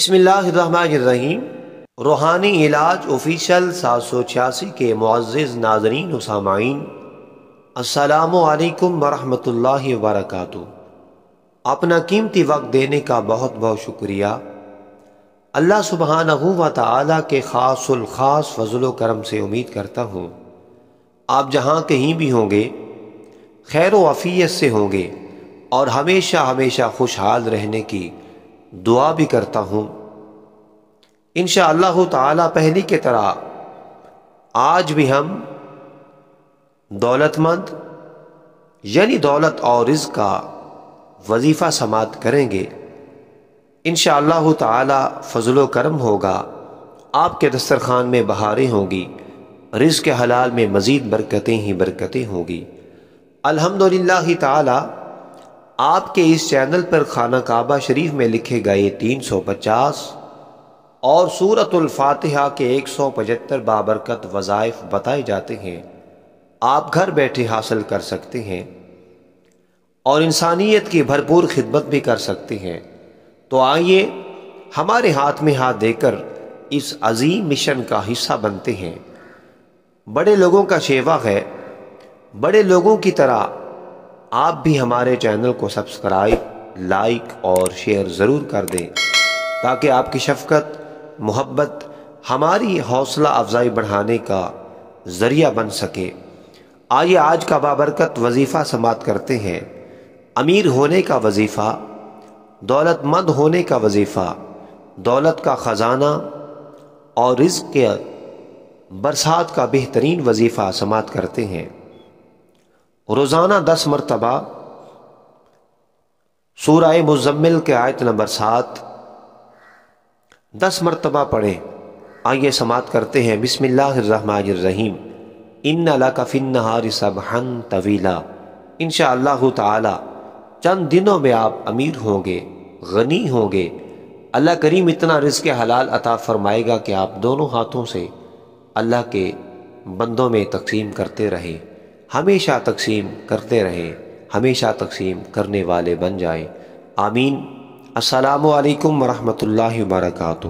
بسم اللہ الرحمن الرحیم۔ روحانی علاج آفیشل 786 کے معزز ناظرین و سامعین، السلام علیکم ورحمۃ اللہ وبرکاتہ۔ اپنا قیمتی وقت دینے کا بہت بہت شکریہ۔ اللہ سبحانہ و تعالی کے خاص الخاص فضل و کرم سے امید کرتا ہوں آپ جہاں کہیں بھی ہوں گے خیر و عافیت سے ہوں گے، اور ہمیشہ ہمیشہ خوشحال رہنے کی دعا بھی کرتا ہوں۔ انشاءاللہ تعالی پہلی کی طرح آج بھی ہم دولت مند یعنی دولت اور رزق کا وظیفہ سماعت کریں گے۔ انشاءاللہ تعالی فضل و کرم ہوگا، آپ کے دسترخوان میں بہاریں ہوں گی، رزق حلال میں مزید برکتیں ہی برکتیں ہوں گی۔ الحمدللہ تعالی آپ کے اس چینل پر خانہ کعبہ شریف میں لکھے گئے 350 اور سورۃ الفاتحہ کے 175 بابرکت وظائف بتائے جاتے ہیں، آپ گھر بیٹھے حاصل کر سکتے ہیں اور انسانیت کی بھرپور خدمت بھی کر سکتے ہیں۔ تو آئیے ہمارے ہاتھ میں ہاتھ دے کر اس عظیم مشن کا حصہ بنتے ہیں۔ بڑے لوگوں کا شیوا ہے، بڑے لوگوں کی طرح آپ بھی ہمارے چینل کو سبسکرائب، لائک اور شیئر ضرور کر دیں تاکہ آپ کی شفقت، محبت ہماری حوصلہ افزائی بڑھانے کا ذریعہ بن سکے۔ آئیے آج کا بابرکت وظیفہ سماعت کرتے ہیں۔ امیر ہونے کا وظیفہ، دولت مند ہونے کا وظیفہ، دولت کا خزانہ اور رزق کے برسات کا بہترین وظیفہ سماعت کرتے ہیں۔ روزانہ 10 مرتبہ سورہ مزمل کے آیت نمبر 7 10 مرتبہ پڑھیں۔ آئیے سماعت کرتے ہیں۔ بسم اللہ الرحمن الرحیم۔ ان لک فی النہار سبحا طویلا۔ انشاءاللہ تعالی چند دنوں میں آپ امیر ہوں گے، غنی ہوں گے۔ اللہ کریم اتنا رزق حلال عطا فرمائے گا کہ آپ دونوں ہاتھوں سے اللہ کے بندوں میں تقسیم کرتے رہیں، ہمیشہ تقسیم کرتے رہیں، ہمیشہ تقسیم کرنے والے بن جائیں۔ آمین۔ السلام علیکم ورحمۃ اللہ وبرکاتہ۔